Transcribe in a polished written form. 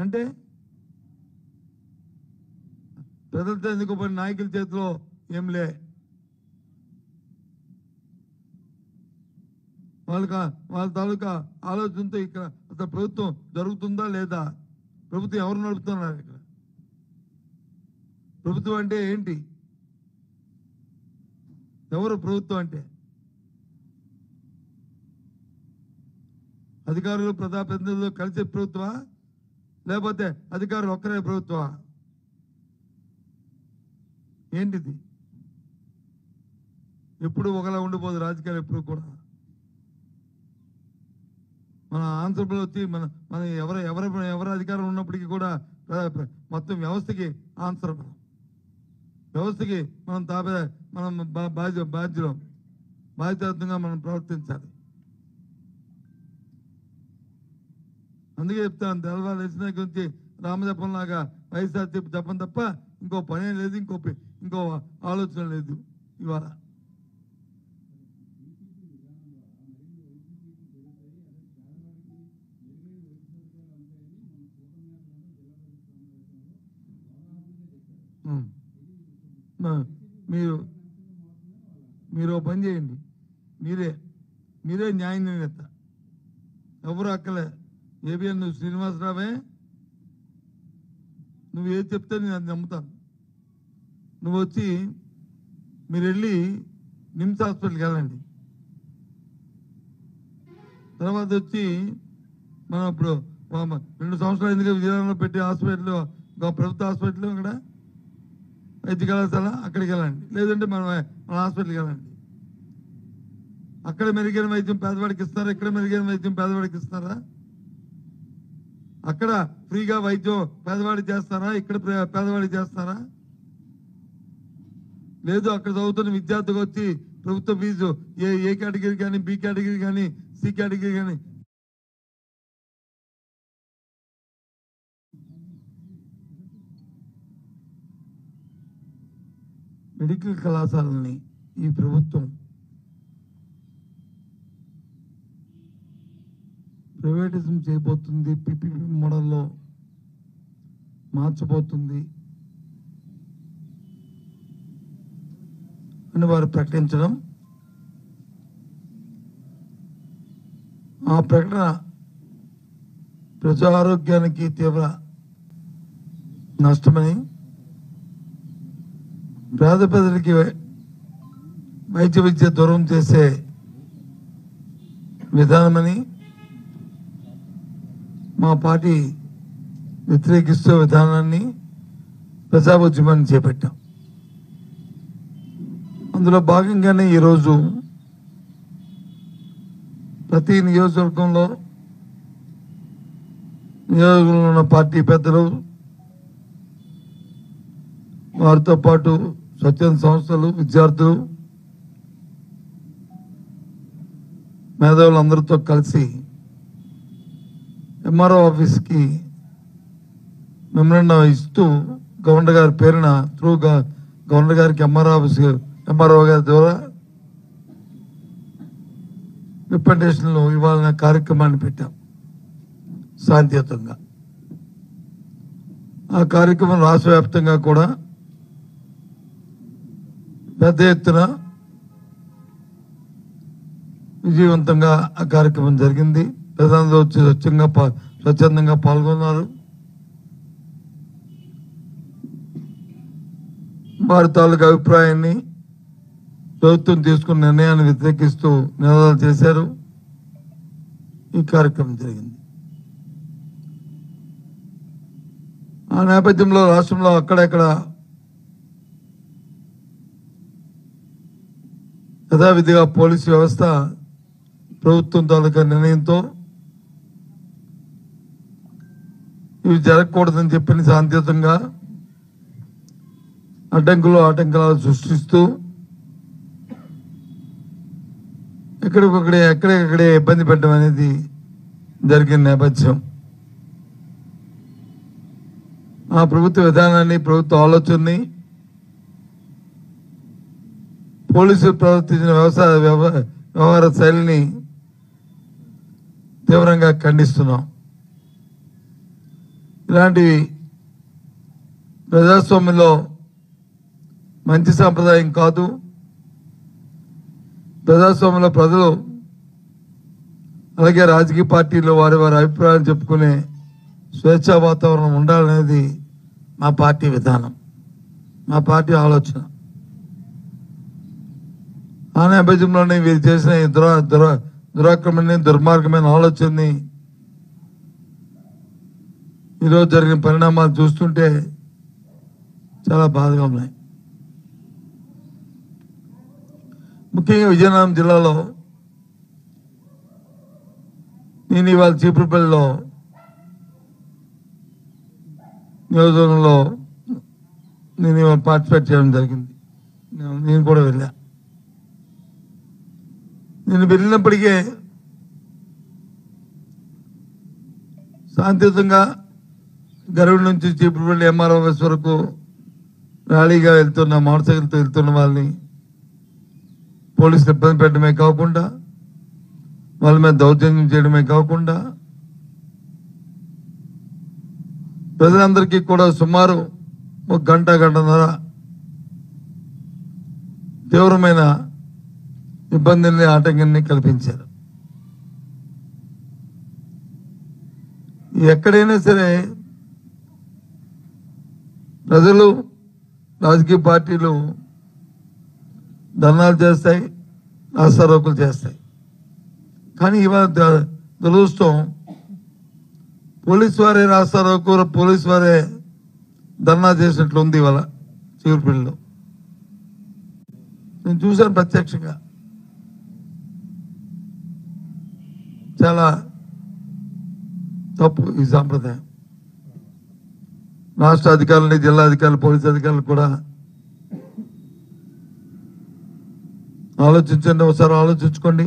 అంటే ప్రజలతో ఎన్నుకోబడిన నాయకుల చేతిలో ఏం లే. వాళ్ళ తాలూకా ఆలోచనతో ఇక్కడ అసలు ప్రభుత్వం జరుగుతుందా లేదా, ప్రభుత్వం ఎవరు నడుపుతున్నారు, ఇక్కడ ప్రభుత్వం అంటే ఏంటి, ఎవరు ప్రభుత్వం అంటే? అధికారులు ప్రజాప్రతినిధులు కలిసే ప్రభుత్వమా, లేకపోతే అధికారులు ఒక్కరే ప్రభుత్వమా? ఏంటిది? ఎప్పుడు ఒకలా ఉండిపోదు రాజకీయాలు, ఎప్పుడు కూడా. మన ఆంధ్రప్రదేశ్ వచ్చి మన ఎవరు అధికారం ఉన్నప్పటికీ కూడా మొత్తం వ్యవస్థకి ఆన్సరబుల్, వ్యవస్థకి మనం బాధ్యతంగా మనం ప్రవర్తించాలి. అందుకే చెప్తాను, తెలవాలి వేసిన గురించి రామజపం లాగా వైఎస్ఆర్సీపీ చెప్పం తప్ప ఇంకో పనే లేదు, ఇంకో ఆలోచన లేదు. ఇవాళ మీరు పని చేయండి, మీరే న్యాయ నిర్ణేత, ఎవరు అక్కలే. ఏబిఎన్ నువ్వు శ్రీనివాసరావే, నువ్వు ఏది చెప్తే నేను అది నమ్ముతాను. నువ్వు వచ్చి మీరు వెళ్ళి నిమ్స్ హాస్పిటల్కి వెళ్ళండి. తర్వాత వచ్చి మనం ఇప్పుడు 2 సంవత్సరాలు ఎందుకు విజయనగరంలో పెట్టి హాస్పిటల్, ప్రభుత్వ హాస్పిటల్, అక్కడ వైద్య కళాశాల, అక్కడికి వెళ్ళండి. లేదంటే మన హాస్పిటల్కి వెళ్ళండి. అక్కడ మెరుగైన వైద్యం పేదవాడికి ఇస్తారా, ఇక్కడ మెరుగైన వైద్యం పేదవాడికి ఇస్తారా? అక్కడ ఫ్రీగా వైద్యం పేదవాడికి చేస్తారా, ఇక్కడ పేదవాడికి చేస్తారా? లేదు, అక్కడ చదువుతున్న విద్యార్థికి వచ్చి ప్రభుత్వ ఫీజు ఏ కేటగిరీ కానీ, బి కేటగిరీ కానీ, సి కేటగిరీ కానీ మెడికల్ కళాశాలని ఈ ప్రభుత్వం ప్రైవేటిజం చేయబోతుంది, పిపిపి మోడల్లో మార్చబోతుంది అని వారు ప్రకటించడం, ఆ ప్రకటన ప్రజా ఆరోగ్యానికి తీవ్ర నష్టమని, పేద ప్రజలకి వైద్య విద్య దూరం చేసే విధానమని మా పార్టీ వ్యతిరేకిస్తూ విధానాన్ని ప్రజా ఉద్యమాన్ని చేపట్టాం. అందులో భాగంగానే ఈరోజు ప్రతి నియోజకవర్గంలో ఉన్న పార్టీ పెద్దలు, వారితో పాటు స్వచ్ఛంద సంస్థలు, విద్యార్థులు, మేధావులందరితో కలిసి ఎంఆర్ఓ ఆఫీస్కి మెమరాండం ఇస్తూ గవర్నర్ గారి పేరున గవర్నర్ గారికి ఎంఆర్ఓ గారి ద్వారా రిప్రజెంటేషన్లు ఇవ్వాలనే కార్యక్రమాన్ని పెట్టాం శాంతియుతంగా. ఆ కార్యక్రమం రాష్ట్ర వ్యాప్తంగా కూడా పెద్ద ఎత్తున విజయవంతంగా ఆ కార్యక్రమం జరిగింది. ప్రజలందరూ వచ్చి స్వచ్ఛందంగా పాల్గొన్నారు. వారి తాలూకు అభిప్రాయాన్ని, ప్రభుత్వం తీసుకున్న నిర్ణయాన్ని వ్యతిరేకిస్తూ నినాదాలు చేశారు. ఈ కార్యక్రమం జరిగింది. ఆ నేపథ్యంలో రాష్ట్రంలో అక్కడెక్కడ యథావిధిగా పోలీసు వ్యవస్థ ప్రభుత్వం తాలూకా నిర్ణయంతో ఇవి జరగకూడదని చెప్పిన శాంతియుతంగా ఆటంకాలు సృష్టిస్తూ ఎక్కడెక్కడే ఇబ్బంది పెట్టడం అనేది జరిగిన నేపథ్యం. ఆ ప్రభుత్వ విధానాన్ని, ప్రభుత్వ ఆలోచనని పోలీసులు ప్రవర్తించిన వ్యవహార శైలిని తీవ్రంగా ఖండిస్తున్నాం. ఇలాంటివి ప్రజాస్వామ్యంలో మంచి సాంప్రదాయం కాదు. ప్రజాస్వామ్యంలో ప్రజలు అలాగే రాజకీయ పార్టీలు వారి వారి అభిప్రాయాలు చెప్పుకునే స్వేచ్ఛా వాతావరణం ఉండాలనేది మా పార్టీ విధానం, మా పార్టీ ఆలోచన. ఆ నేపథ్యంలోనే వీరు చేసిన ఈ దురాక్రమణ దుర్మార్గమైన ఆలోచనని ఈరోజు జరిగిన పరిణామాలు చూస్తుంటే చాలా బాధగా ఉన్నాయి. ముఖ్యంగా విజయనగరం జిల్లాలో నేను ఇవాళ చీపురుపల్లిలో నియోజకవర్గంలో నేను ఇవాళ పార్టిసిపేట్ చేయడం జరిగింది. నేను కూడా వెళ్ళా. నేను వెళ్ళినప్పటికీ శాంతియుతంగా గరుడు నుంచి చీపురుపల్లి ఎంఆర్ఓఎస్ వరకు ర్యాలీగా వెళ్తున్న మోటార్ సైకిల్తో వెళ్తున్న వాళ్ళని పోలీసులు ఇబ్బంది పెట్టడమే కాకుండా వాళ్ళ మీద దౌర్జన్యం చేయడమే కాకుండా ప్రజలందరికీ కూడా సుమారు 1 గంటన్నర తీవ్రమైన ఇబ్బందుల్ని ఆటంకాన్ని కల్పించారు. ఎక్కడైనా సరే ప్రజలు రాజకీయ పార్టీలు ధర్నాలు చేస్తాయి, రాస్తారోకులు చేస్తాయి. కానీ ఇవాళ దురదృష్టం పోలీసు వారే రాస్తారోకు, పోలీసు వారే ధర్నా చేసినట్లు ఉంది ఇవాళ చీపురుపల్లిలో. నేను చూశాను ప్రత్యక్షంగా. చాలా తప్పు ఈ సాంప్రదాయం. రాష్ట్ర అధికారులని, జిల్లా అధికారులు, పోలీసు అధికారులు కూడా ఆలోచించండి, ఒకసారి ఆలోచించుకోండి.